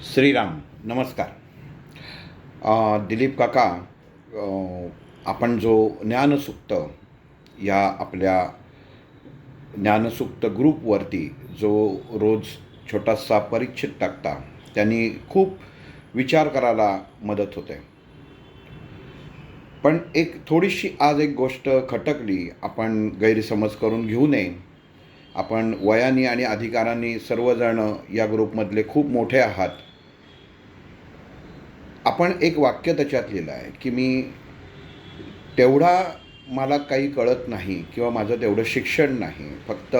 श्रीराम नमस्कार. दिलीप काका, आपण जो ज्ञानसुक्त या आपल्या ज्ञानसुक्त ग्रुपवरती जो रोज छोटासा परिच्छेद टाकता, त्यांनी खूप विचार करायला मदत होते. पण थोडीशी आज एक गोष्ट खटकली, आपण गैरसमज करून घेऊ नये. आपण वयाने आणि अधिकारांनी सर्वजण या ग्रुपमधले खूप मोठे आहात. आपण एक वाक्य त्याच्यात लिहिलं आहे की तेवढा मला काही कळत नाही किंवा माझं तेवढं शिक्षण नाही, फक्त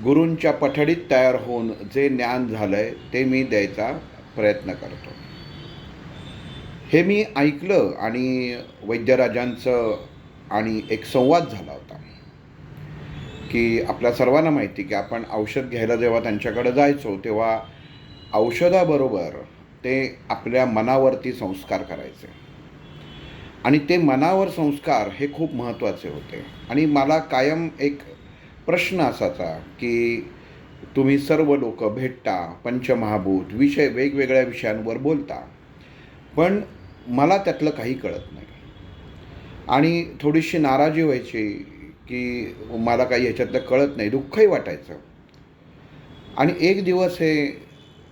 गुरूंच्या पठडीत तयार होऊन जे ज्ञान झालं आहे ते मी द्यायचा प्रयत्न करतो. हे मी ऐकलं आणि वैद्यराजांचं आणि एक संवाद झाला होता की आपल्या सर्वांना माहिती की आपण औषध घ्यायला जेव्हा त्यांच्याकडे जायचो तेव्हा औषधाबरोबर ते आपल्या मनावरती संस्कार करायचे आणि ते मनावर संस्कार हे खूप महत्त्वाचे होते. आणि मला कायम एक प्रश्न असायचा की तुम्ही सर्व लोक भेटता, पंचमहाभूत विषय वेगवेगळ्या विषयांवर बोलता, पण मला त्यातलं काही कळत नाही आणि थोडीशी नाराजी व्हायची की मला काही ह्याच्यातलं कळत नाही, दुःखही वाटायचं. आणि एक दिवस हे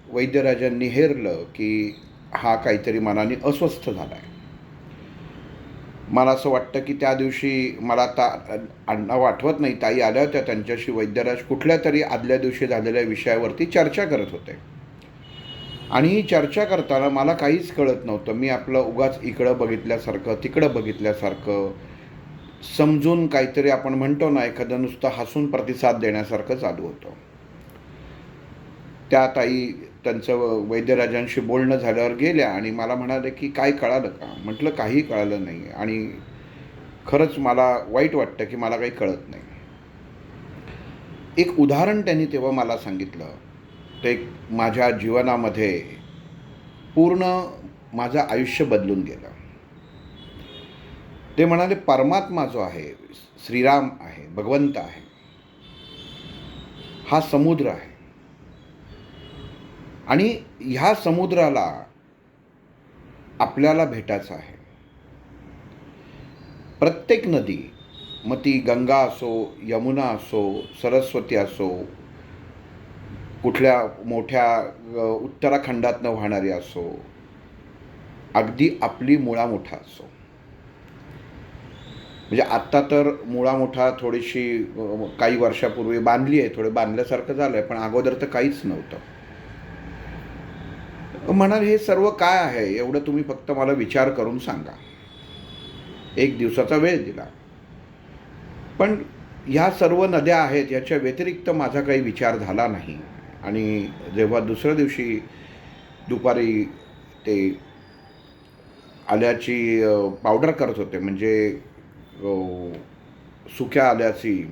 वैद्यराजांनी हेरलं की हा काहीतरी मनाने अस्वस्थ झाला आहे. मला असं वाटतं की त्या दिवशी मला आता नाव आठवत नाही, ताई आल्या होत्या, त्यांच्याशी वैद्यराज कुठल्या तरी आदल्या दिवशी झालेल्या विषयावरती चर्चा करत होते आणि ही चर्चा करताना मला काहीच कळत नव्हतं. मी आपलं उगाच इकडं बघितल्यासारखं तिकडं बघितल्यासारखं समजून काहीतरी आपण म्हणतो ना, एखादं नुसतं हसून प्रतिसाद देण्यासारखं चालू होतं. त्या ताई त्यांचं वैद्यराजांशी बोलणं झाल्यावर गेल्या आणि मला म्हणाले की काय कळालं का? म्हटलं काही कळालं नाही आणि खरंच मला वाईट वाटतं की मला काही कळत नाही. एक उदाहरण त्यांनी तेव्हा मला सांगितलं, ते माझ्या जीवनामध्ये पूर्ण माझं आयुष्य बदलून गेलं. ते म्हणाले परमात्मा जो आहे, श्रीराम आहे, भगवंत आहे, हा समुद्र आहे आणि ह्या समुद्राला आपल्याला भेटायचं आहे. प्रत्येक नदी, मग ती गंगा असो, यमुना असो, सरस्वती असो, कुठल्या मोठ्या उत्तराखंडातनं वाहणारी असो, अगदी आपली मुळामुठा असो. म्हणजे आत्ता तर मुळामुठा थोडीशी काही वर्षापूर्वी बांधली आहे, थोडं बांधल्यासारखं झालं आहे, पण अगोदर तर काहीच नव्हतं. म्हणाल हे सर्व काय आहे, एवढं तुम्ही फक्त मला विचार करून सांगा. एक दिवसाचा वेळ दिला, पण ह्या सर्व नद्या आहेत याच्या व्यतिरिक्त माझा काही विचार झाला नाही. आणि जेव्हा दुसऱ्या दिवशी दुपारी ते आल्याची पावडर करत होते, म्हणजे सुक्या आल्याची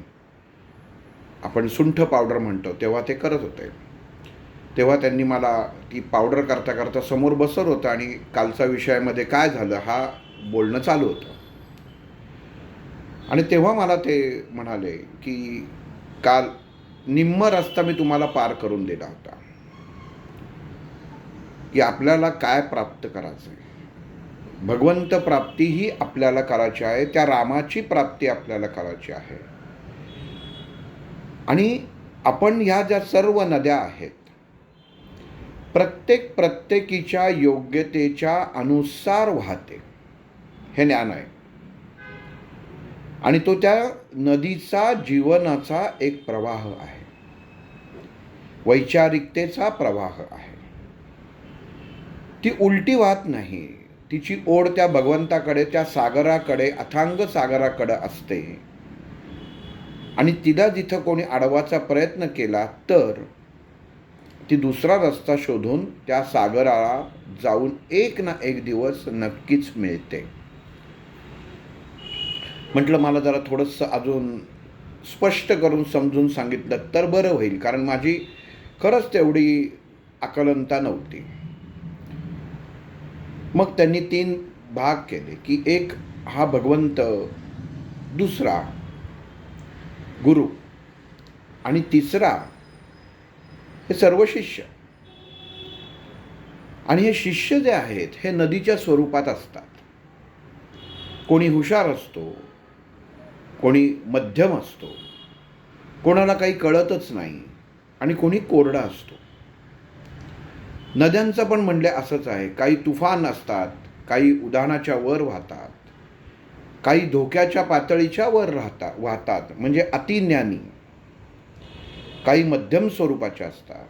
आपण सुंठ पावडर म्हणतो, तेव्हा ते करत होते. तेव्हा त्यांनी मला ती पावडर करता करता समोर बसवलं होतं आणि कालच्या विषयामध्ये काय झालं हा बोलणं चालू होतं. आणि तेव्हा मला ते म्हणाले की काल निम्म रस्ता मी तुम्हाला पार करून दिला होता की आपल्याला काय प्राप्त करायचं आहे. भगवंत प्राप्ती ही आपल्याला करायची आहे, त्या रामाची प्राप्ती आपल्याला करायची आहे. आणि आपण ह्या ज्या सर्व नद्या आहेत, प्रत्येकीच्या योग्यतेच्या अनुसार वाहते, हे ज्ञान आहे. आणि तो त्या नदीचा जीवनाचा एक प्रवाह आहे, वैचारिकतेचा प्रवाह आहे. ती उलटी वाहत नाही, तिची ओढ त्या भगवंताकडे, त्या सागराकडे, अथांग सागराकडे असते. आणि तिला जिथं कोणी अडवायचा प्रयत्न केला तर ती दुसरा रस्ता शोधून त्या सागराला जाऊन एक ना एक दिवस नक्कीच मिळते. म्हटलं मला जरा थोडंसं अजून स्पष्ट करून समजून सांगितलं तर बरं होईल, कारण माझी खरंच तेवढी आकलनता नव्हती. मग त्यांनी 3 भाग केले की एक हा भगवंत, दुसरा गुरु आणि तिसरा हे सर्व शिष्य. आणि हे शिष्य जे आहेत हे नदीच्या स्वरूपात असतात. कोणी हुशार असतो, कोणी मध्यम असतो, कोणाला काही कळतच नाही आणि कोणी कोरडा असतो. नद्यांचं पण म्हणले असंच आहे. काही तुफान असतात, काही उधाणाच्या वर वाहतात, काही धोक्याच्या पातळीच्या वर वाहतात म्हणजे अतिज्ञानी. काही मध्यम स्वरूपाच्या असतात,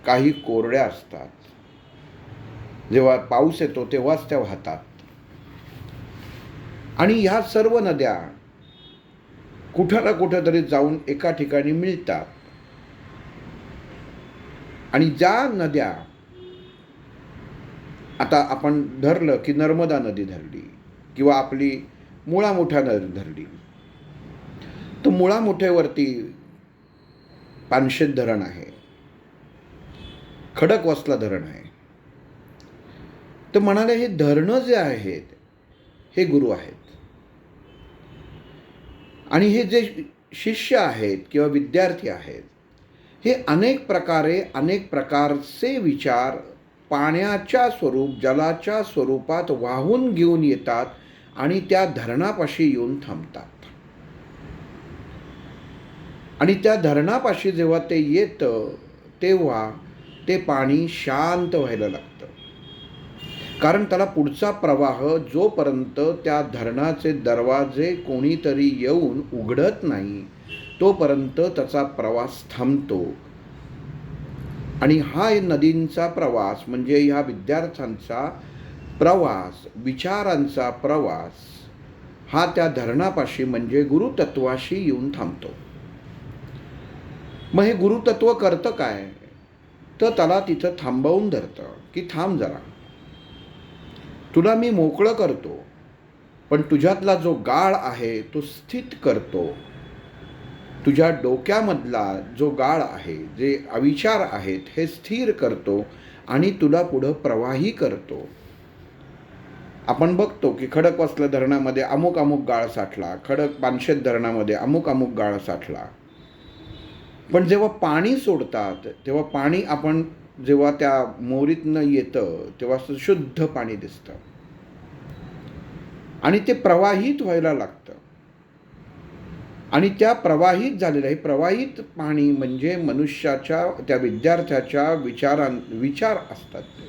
काही कोरड्या असतात. जेव्हा पाऊस येतो तेव्हाच त्या वाहतात. आणि ह्या सर्व नद्या कुठं ना कुठं तरी जाऊन एका ठिकाणी मिळतात. आणि ज्या नद्या, आता आपण धरलं की नर्मदा नदी धरली किंवा आपली मुळा मुठा नदी धरली, तर मुळा मुठेवरती पानशेत धरण आहे, खडकवासला धरण आहे. तर म्हणाले हे धरणं जे आहेत हे गुरु आहेत. आणि हे जे शिष्य आहेत किंवा विद्यार्थी आहेत हे अनेक प्रकारे अनेक प्रकारचे विचार पाण्याच्या जलाच्या स्वरूपात वाहून घेऊन येतात आणि त्या धरणापाशी येऊन थांबतात. आणि त्या धरणापाशी जेव्हा ते येतं तेव्हा ते पाणी शांत व्हायला लागतं. कारण त्याला पुढचा प्रवाह जोपर्यंत त्या धरणाचे दरवाजे कोणीतरी येऊन उघडत नाही तोपर्यंत त्याचा प्रवास थांबतो. आणि हा नदींचा प्रवास म्हणजे ह्या विद्यार्थ्यांचा प्रवास, विचारांचा प्रवास हा त्या धरणापाशी म्हणजे गुरुतत्वाशी येऊन थांबतो. मग हे गुरुतत्व करतं काय, तर त्याला तिथं थांबवून धरतं की थांब जरा, तुला मी मोकळं करतो, पण तुझ्यातला जो गाळ आहे तो स्थित करतो. तुझ्या डोक्यामधला जो गाळ आहे, जे अविचार आहेत हे स्थिर करतो आणि तुला पुढं प्रवाही करतो. आपण बघतो की खडकवासला धरणामध्ये अमुक अमुक गाळ साठला, पानशेत धरणामध्ये अमुक अमुक गाळ साठला. पण जेव्हा पाणी सोडतात तेव्हा पाणी आपण जेव्हा त्या मोरीतनं येतं तेव्हा शुद्ध पाणी दिसतं आणि ते प्रवाहित व्हायला लागतं. आणि त्या प्रवाहित झालेलं हे प्रवाहित पाणी म्हणजे मनुष्याच्या त्या विद्यार्थ्याच्या विचार असतात ते.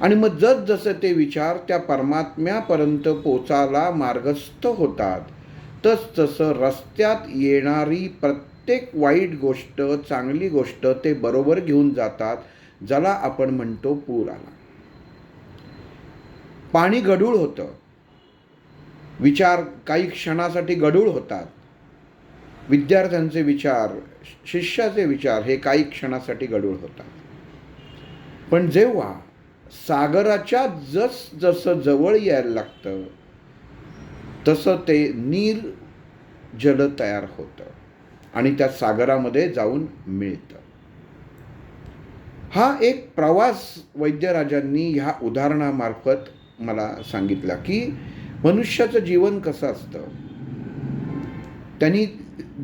आणि मग जसजसे ते विचार त्या परमात्म्यापर्यंत पोचायला मार्गस्थ होतात तसतसं रस्त्यात येणारी प्रत्येक वाईट गोष्ट, चांगली गोष्ट ते बरोबर घेऊन जातात, ज्याला आपण म्हणतो पूर आला. पाणी गढूळ होतं, विचार काही क्षणासाठी गढूळ होतात. विद्यार्थ्यांचे विचार, शिष्याचे विचार हे काही क्षणासाठी गढूळ होतात. पण जेव्हा सागराच्या जसं जवळ यायला लागतं तसं ते नीर जल तयार होतं आणि त्या सागरामध्ये जाऊन मिळतं. हा एक प्रवास वैद्यराजांनी ह्या उदाहरणामार्फत मला सांगितला की मनुष्याचं जीवन कसं असतं. त्यांनी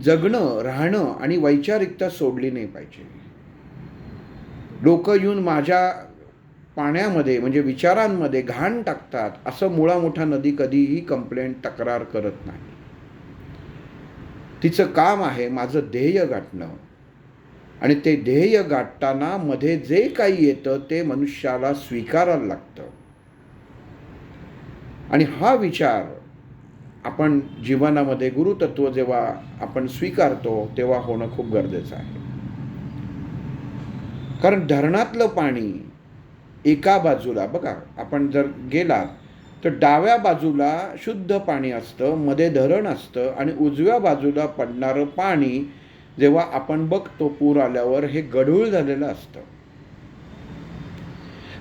जगणं, राहणं आणि वैचारिकता सोडली नाही पाहिजे. लोक येऊन माझ्या पाण्यामध्ये म्हणजे विचारांमध्ये घाण टाकतात असं मुळा मोठा नदी कधीही तक्रार करत नाही. तिचं काम आहे माझं ध्येय गाठणं आणि ते ध्येय गाठताना मध्ये जे काही येतं ते मनुष्याला स्वीकारायला लागतं. आणि हा विचार आपण जीवनामध्ये गुरुतत्व जेव्हा आपण स्वीकारतो तेव्हा होणं खूप गरजेचं आहे. कारण धरणातलं पाणी एका बाजूला बघा, आपण जर गेलात तर डाव्या बाजूला शुद्ध पाणी असतं, मध्ये धरण असतं आणि उजव्या बाजूला पडणारं पाणी जेव्हा आपण बघतो पूर आल्यावर हे गढूळ झालेलं असतं.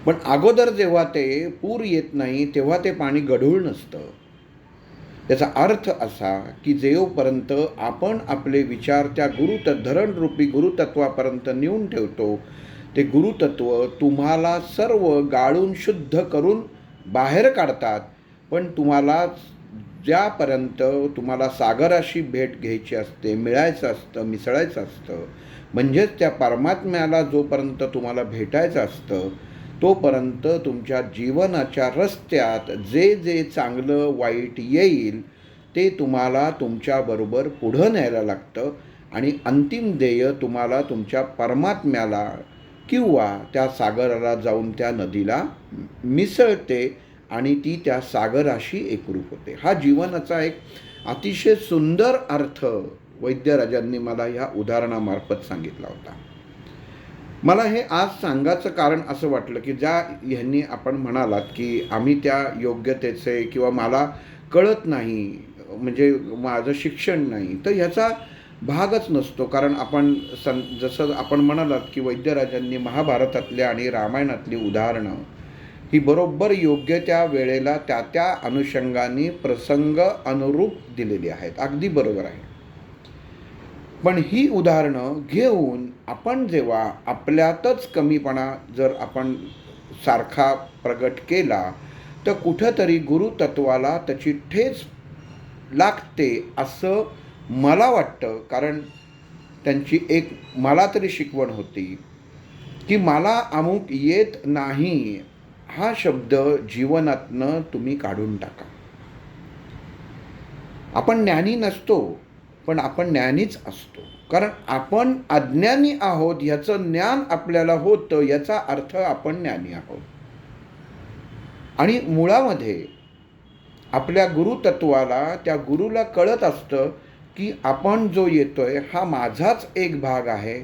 पण अगोदर जेव्हा ते पूर येत नाही तेव्हा ते पाणी गढूळ नसतं. याचा अर्थ असा की जेवपर्यंत आपण आपले विचार त्या धरणरूपी गुरुतत्वापर्यंत नेऊन ठेवतो ते गुरुतत्व तुम्हाला सर्व गाळून शुद्ध करून बाहेर काढतात. पण तुम्हाला ज्यापर्यंत तुम्हाला सागराशी भेट घ्यायची असते, मिळायचं असतं, मिसळायचं असतं, म्हणजेच त्या परमात्म्याला जोपर्यंत तुम्हाला भेटायचं असतं तोपर्यंत तुमच्या जीवनाच्या रस्त्यात जे जे चांगलं वाईट येईल ते तुम्हाला तुमच्याबरोबर पुढं न्यायला लागतं आणि अंतिम ध्येय तुम्हाला तुमच्या परमात्म्याला किंवा त्या सागराला जाऊन त्या नदीला मिसळते आणि ती त्या सागराशी एकरूप होते. हा जीवनाचा एक अतिशय सुंदर अर्थ वैद्यराजांनी मला ह्या उदाहरणामार्फत सांगितला होता. मला हे आज सांगायचं कारण असं वाटलं की ज्या ह्यांनी आपण म्हणालात की आम्ही त्या योग्यतेचे किंवा मला कळत नाही, म्हणजे माझं शिक्षण नाही, तर ह्याचा भागच नसतो. कारण आपण जसं आपण म्हणालात की वैद्यराजांनी महाभारतातल्या आणि रामायणातली उदाहरणं ही बरोबर योग्य त्या वेळेला त्या त्या अनुषंगाने प्रसंग अनुरूप दिलेली आहेत. अगदी बरोबर आहे. पण ही उदाहरणं घेऊन आपण जेव्हा आपल्यातच कमीपणा जर आपण सारखा प्रगट केला तर कुठंतरी गुरुतत्वाला त्याची ठेच लागते असं मला वाटतं. कारण त्यांची एक मला तरी शिकवण होती की मला अमुक येत नाही हा शब्द जीवनातनं तुम्ही काढून टाका. आपण ज्ञानी नसतो, पण आपण ज्ञानीच असतो. कारण आपण अज्ञानी आहोत ह्याचं ज्ञान आपल्याला होतं, याचा अर्थ आपण ज्ञानी आहोत. आणि मुळामध्ये आपल्या गुरुतत्वाला त्या गुरुला कळत असतं की आपण जो येतोय हा माझाच एक भाग आहे.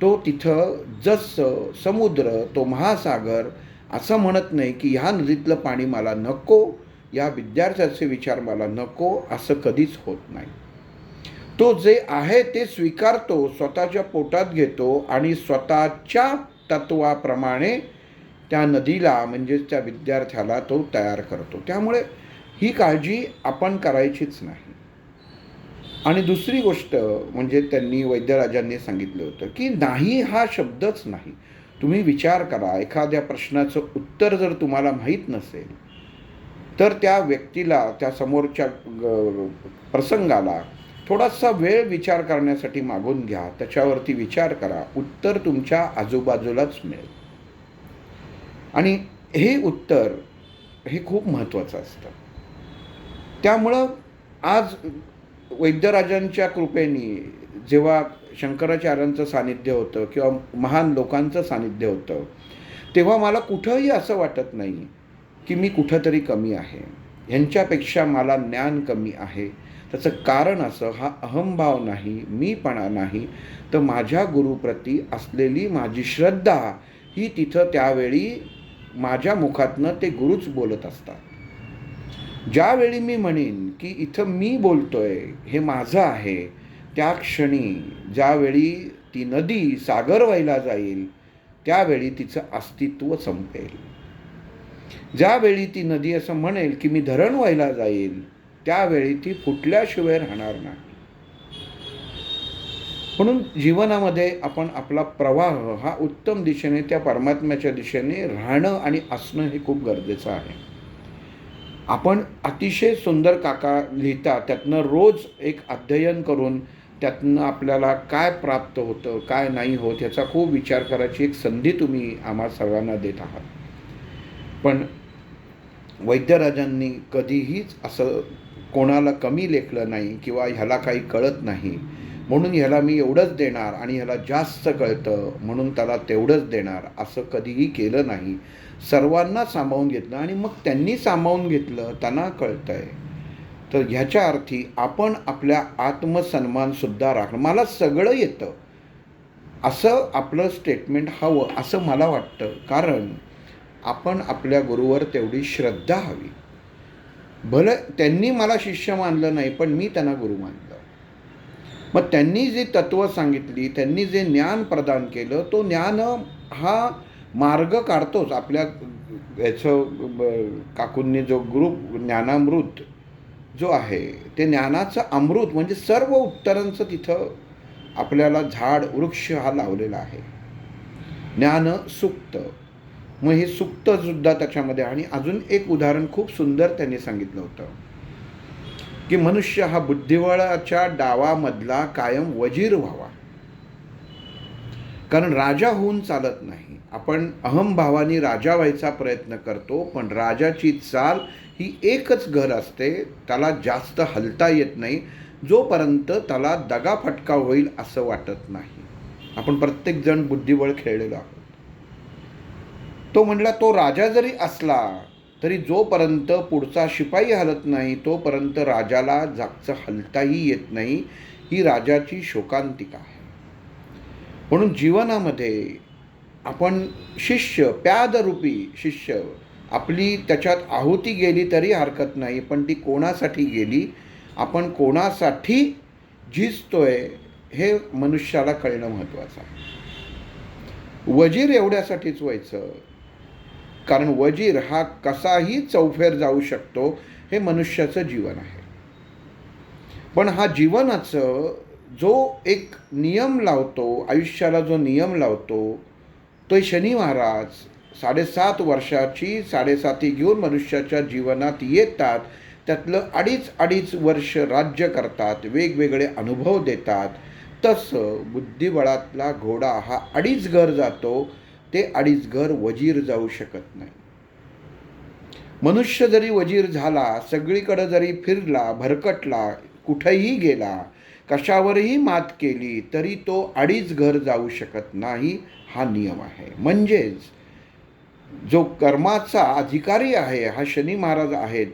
तो तिथं जसं समुद्र, तो महासागर असं म्हणत नाही की ह्या नदीतलं पाणी मला नको, या विद्यार्थ्याचे विचार मला नको, असं कधीच होत नाही. तो जे आहे ते स्वीकारतो, स्वतःच्या पोटात घेतो आणि स्वतःच्या तत्वाप्रमाणे त्या नदीला म्हणजेच त्या विद्यार्थ्याला तो तयार करतो. त्यामुळे ही काळजी आपण करायचीच नाही. आणि दुसरी गोष्ट म्हणजे त्यांनी वैद्यराजांनी सांगितलं होतं की नाही हा शब्दच नाही. तुम्ही विचार करा, एखाद्या प्रश्नाचं उत्तर जर तुम्हाला माहीत नसेल तर त्या व्यक्तीला, त्या समोरच्या प्रसंगाला थोडासा वेळ विचार करण्यासाठी मागून घ्या, त्याच्यावरती विचार करा. उत्तर तुमच्या आजूबाजूलाच मिळेल. आणि हे उत्तर हे खूप महत्त्वाचं असतं. त्यामुळं आज वैद्यराजांच्या कृपेने जेव्हा शंकराचार्यांचं सानिध्य होतं किंवा महान लोकांचं सानिध्य होतं तेव्हा मला कुठंही असं वाटत नाही की मी कुठंतरी कमी आहे, ह्यांच्यापेक्षा मला ज्ञान कमी आहे. त्याचं कारण असं, हा अहंभाव नाही, मीपणा नाही, तर माझ्या गुरुप्रती असलेली माझी श्रद्धा ही तिथं त्यावेळी माझ्या मुखातनं ते गुरुच बोलत असतात. ज्यावेळी मी म्हणेन की इथं मी बोलतोय, हे माझं आहे, त्या क्षणी ज्यावेळी ती नदी सागर व्हायला जाईल त्यावेळी तिचं अस्तित्व संपेल. ज्यावेळी ती नदी असं म्हणेल की मी धरण व्हायला जाईल त्यावेळी ती फुटल्याशिवाय राहणार नाही. म्हणून जीवनामध्ये आपण आपला प्रवाह हा उत्तम दिशेने त्या परमात्म्याच्या दिशेने राहणं आणि असणं हे खूप गरजेचं आहे. आपण अतिशय सुंदर काका लिहिता, त्यातनं रोज एक अध्ययन करून त्यातनं आपल्याला काय प्राप्त होतं, काय नाही होत याचा खूप विचार करायची एक संधी तुम्ही आम्हा सर्वांना देत आहात. पण वैद्यराजांनी कधीहीच असं कोणाला कमी लेखलं नाही किंवा ह्याला काही कळत नाही म्हणून ह्याला मी एवढंच देणार आणि ह्याला जास्त कळतं म्हणून त्याला तेवढंच देणार असं कधीही केलं नाही. सर्वांना सामावून घेतलं आणि मग त्यांनी सामावून घेतलं, त्यांना कळतंय. तर ह्याच्या अर्थी आपण आपल्या आत्मसन्मानसुद्धा राखणं, मला सगळं येतं असं आपलं स्टेटमेंट हवं असं मला वाटतं. कारण आपण आपल्या गुरुवर तेवढी श्रद्धा हवी. भलं त्यांनी मला शिष्य मानलं नाही पण मी त्यांना गुरु मानलं. मग त्यांनी जी तत्त्व सांगितली, त्यांनी जे ज्ञान प्रदान केलं, तो ज्ञान हा मार्ग काढतोच. आपल्या याचं काकूंनी जो ग्रुप ज्ञानामृत जो आहे ते ज्ञानाचं अमृत म्हणजे सर्व उत्तरांचं तिथं आपल्याला झाड वृक्ष हा लावलेला आहे. ज्ञान सुक्त, मग हे सुक्तसुद्धा त्याच्यामध्ये. आणि अजून एक उदाहरण खूप सुंदर त्यांनी सांगितलं होतं की मनुष्य हा बुद्धिबळाच्या डावामधला कायम वजीर व्हावा. कारण राजा होऊन चालत नाही, आपण अहमभावाने राजा व्हायचा प्रयत्न करतो, पण राजाची चाल ही एकच घर असते, त्याला जास्त हलता येत नाही जोपर्यंत त्याला दगाफटका होईल असं वाटत नाही. आपण प्रत्येकजण बुद्धिबळ खेळलेलो आहोत. तो म्हणला तो राजा जरी असला तरी जोपर्यंत पुढचा शिपाई हलत नाही तोपर्यंत राजाला जागचं हलताही येत नाही. ही राजाची शोकांतिका आहे. म्हणून जीवनामध्ये आपण शिष्य, प्यादरूपी शिष्य, आपली त्याच्यात आहुती गेली तरी हरकत नाही, पण ती कोणासाठी गेली, आपण कोणासाठी झिजतोय हे मनुष्याला कळणं महत्त्वाचं आहे. वजीर एवढ्यासाठीच व्हायचं, कारण वजीर हा कसाही चौफेर जाऊ शकतो, हे मनुष्याचं जीवन आहे. पण हा जीवनाचं जो एक नियम लावतो, आयुष्याला जो नियम लावतो, तो शनी महाराज 7.5 वर्षाची 7.5 घेऊन मनुष्याच्या जीवनात येतात. त्यातलं 2.5 वर्ष राज्य करतात, वेगवेगळे अनुभव देतात. तसं बुद्धिबळातला घोडा हा 2.5 घर जातो, ते 2.5 घर वजीर जाऊ शकत नाही. मनुष्य जरी वजीर झाला, सगळीकडे जरी फिरला, भरकटला, कुठेही गेला, कशावरही मात केली, तरी तो 2.5 घर जाऊ शकत नाही. हा नियम आहे. म्हणजेच जो कर्माचा अधिकारी आहे, हा शनी महाराज आहेत,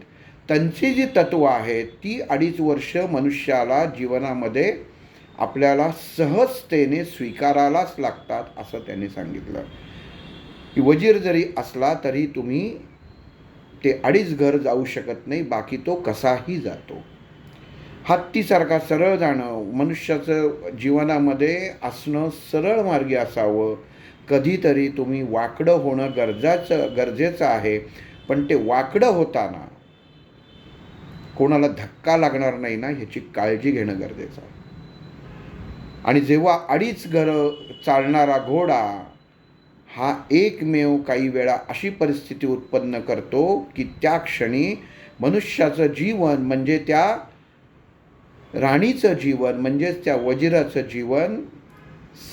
त्यांची जी तत्त्व आहेत ती 2.5 वर्ष मनुष्याला जीवनामध्ये आपल्याला सहजतेने स्वीकारायलाच लागतात, असं त्यांनी सांगितलं. की वजीर जरी असला तरी तुम्ही ते 2.5 घर जाऊ शकत नाही, बाकी तो कसाही जातो. हत्तीसारखा सरळ जाणं, मनुष्याचं जीवनामध्ये असणं सरळ मार्गी असावं. कधीतरी तुम्ही वाकडं होणं गरजेचं आहे, पण ते वाकडं होताना कोणाला धक्का लागणार नाही ना, ह्याची काळजी घेणं गरजेचं आहे. आणि जेव्हा 2.5 घरं चालणारा घोडा हा एकमेव काही वेळा अशी परिस्थिती उत्पन्न करतो की त्या क्षणी मनुष्याचं जीवन म्हणजे त्या राणीचं जीवन, म्हणजेच त्या वजिराचं जीवन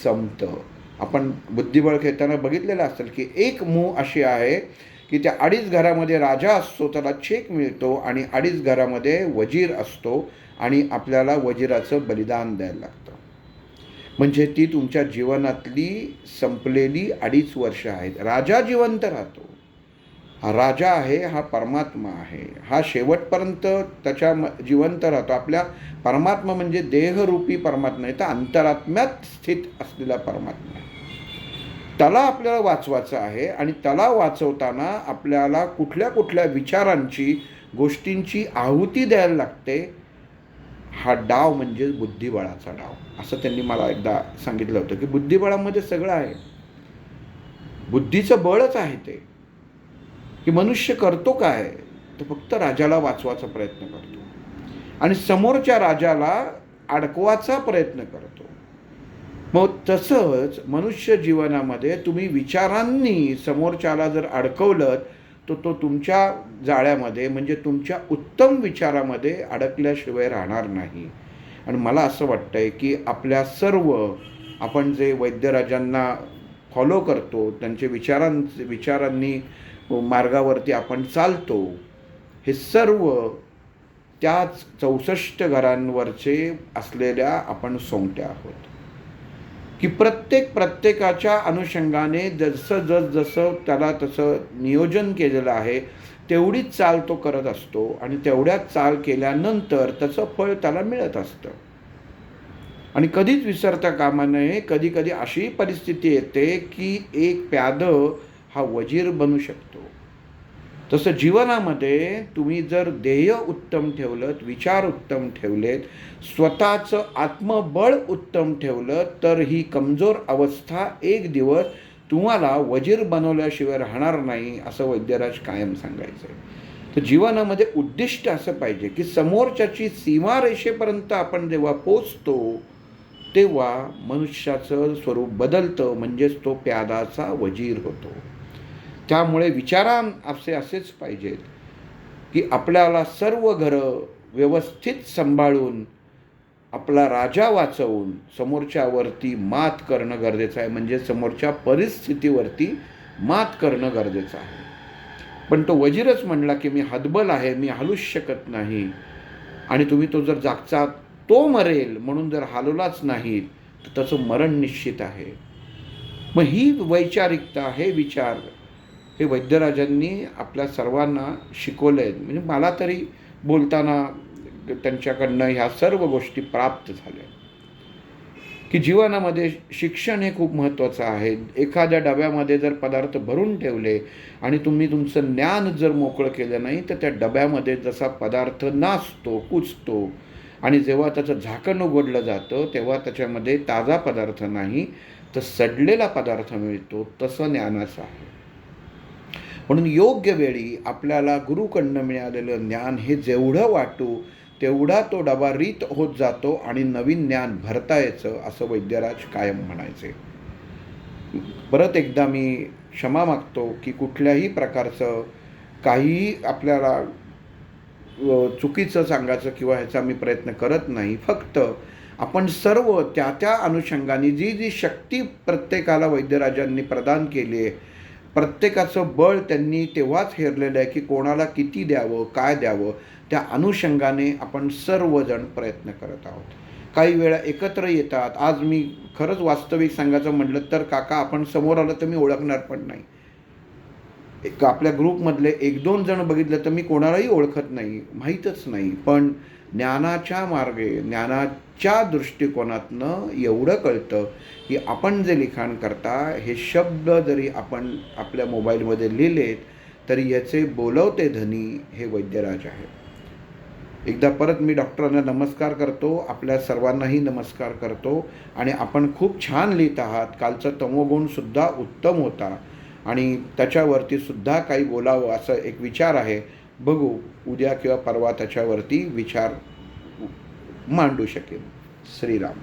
संपतं. आपण बुद्धिबळ खेळताना बघितलेलं असेल की एक मूह अशी आहे की त्या 2.5 घरामध्ये राजा असतो, त्याला चेक मिळतो, आणि 2.5 घरामध्ये वजीर असतो आणि आपल्याला वजिराचं बलिदान द्यायला लागतं. म्हणजे ती तुमच्या जीवनातली संपलेली 2.5 वर्ष आहेत. राजा जिवंत राहतो. हा राजा आहे, हा परमात्मा आहे, हा शेवटपर्यंत त्याच्या जिवंत राहतो. आपल्या परमात्मा म्हणजे देहरूपी परमात्मा आहे, तर अंतरात्म्यात स्थित असलेला परमात्मा आहे. त्याला आपल्याला वाचवायचं आहे, आणि त्याला वाचवताना आपल्याला कुठल्या कुठल्या विचारांची, गोष्टींची आहुती द्यायला लागते. हा डाव म्हणजे बुद्धिबळाचा डाव, असं त्यांनी मला एकदा सांगितलं होतं की बुद्धिबळामध्ये सगळं आहे. बुद्धीचं बळच आहे ते, की मनुष्य करतो काय, तर फक्त राजाला वाचवायचा प्रयत्न करतो आणि समोरच्या राजाला अडकवायचा प्रयत्न करतो. मग तसंच मनुष्य जीवनामध्ये तुम्ही विचारांनी समोरच्याला जर अडकवलं तर तो तुमच्या जाळ्यामध्ये, म्हणजे तुमच्या उत्तम विचारामध्ये अडकल्याशिवाय राहणार नाही. आणि मला असं वाटतंय की आपल्या सर्व, आपण जे वैद्यराजांना फॉलो करतो, त्यांचे विचारांनी मार्गावरती आपण चालतो, हे सर्व त्याच 64 घरांवरचे असलेल्या आपण सोंगट्या आहोत. की प्रत्येकाच्या अनुषंगाने जसं त्याला तसं नियोजन केलेलं आहे, तेवढीच चाल तो करत असतो, आणि तेवढ्याच चाल केल्यानंतर त्याचं फळ त्याला मिळत असतं. आणि कधीच विसरता कामा नये. कधी कधी अशी परिस्थिती येते की एक प्यादं हा वजीर बनू शकतो. तसं जीवनामध्ये तुम्ही जर ध्येय उत्तम ठेवलं, विचार उत्तम ठेवलेत, स्वतःचं आत्मबळ उत्तम ठेवलं, तर ही कमजोर अवस्था एक दिवस तुम्हाला वजीर बनवल्याशिवाय राहणार नाही, असं वैद्यराज कायम सांगायचं. तर जीवनामध्ये उद्दिष्ट असं पाहिजे की समोरच्याची सीमारेषेपर्यंत आपण जेव्हा पोचतो तेव्हा मनुष्याचं स्वरूप बदलतं, म्हणजेच तो प्यादाचा वजीर होतो. त्यामुळे विचारां असेच पाहिजेत की आपल्याला सर्व घरं व्यवस्थित सांभाळून आपला राजा वाचवून समोरच्यावरती मात करणं गरजेचं आहे, म्हणजे समोरच्या परिस्थितीवरती मात करणं गरजेचं आहे. पण तो वजीरच म्हणला की मी हतबल आहे, मी हलूच शकत नाही, आणि तुम्ही तो जर जागचा तो मरेल म्हणून जर हलवलाच नाही तर त्याचं मरण निश्चित आहे. मग ही वैचारिकता, हे विचार, हे वैद्यराजांनी आपल्या सर्वांना शिकवले आहेत. म्हणजे मला तरी बोलताना त्यांच्याकडनं ह्या सर्व गोष्टी प्राप्त झाल्या की जीवनामध्ये शिक्षण हे खूप महत्त्वाचं आहे. एखाद्या डब्यामध्ये जर पदार्थ भरून ठेवले आणि तुम्ही तुमचं ज्ञान जर मोकळं केलं नाही तर त्या डब्यामध्ये जसा पदार्थ नासतो, कुचतो, आणि जेव्हा त्याचं झाकण उघडलं जातं तेव्हा त्याच्यामध्ये ताजा पदार्थ नाही तर सडलेला पदार्थ मिळतो. तसं ज्ञानाचं आहे. म्हणून योग्य वेळी आपल्याला गुरुकडनं मिळालेलं ज्ञान हे जेवढं वाटू तेवढा तो डबा रीत होत जातो आणि नवीन ज्ञान भरता यायचं, असं वैद्यराज कायम म्हणायचे. परत एकदा मी क्षमा मागतो की कुठल्याही प्रकारचं काहीही आपल्याला चुकीचं सांगायचं किंवा ह्याचा मी प्रयत्न करत नाही. फक्त आपण सर्व त्या त्या अनुषंगाने जी जी शक्ती प्रत्येकाला वैद्यराजांनी प्रदान केली आहे, प्रत्येकाचं बळ त्यांनी तेव्हाच हेरलेलं आहे की कोणाला किती द्यावं, काय द्यावं, त्या अनुषंगाने आपण सर्वजण प्रयत्न करत आहोत. काही वेळा एकत्र येतात. आज मी खरंच वास्तविक सांगायचं म्हटलं तर काका आपण समोर आलं तर मी ओळखणार पण नाही. एक आपल्या ग्रुपमधले 1-2 जण बघितलं तर मी कोणालाही ओळखत नाही, माहीतच नाही. पण ज्ञानाच्या मार्गे, ज्ञानाच्या दृष्टिकोनातनं एवढं कळतं की आपण जे लिखाण करता हे शब्द जरी आपण आपल्या मोबाईलमध्ये लिहिलेत तरी याचे बोलवते धनी हे वैद्यराज आहे. एकदा परत मी डॉक्टरांना नमस्कार करतो, आपल्या सर्वांनाही नमस्कार करतो. आणि आपण खूप छान लिहित आहात. कालचा तमोगुणसुद्धा उत्तम होता आणि त्याच्यावरती सुद्धा काही बोलावं असं एक विचार आहे. बघू उद्या किंवा परवा त्याच्यावरती विचार मांडू शकेन. श्रीराम.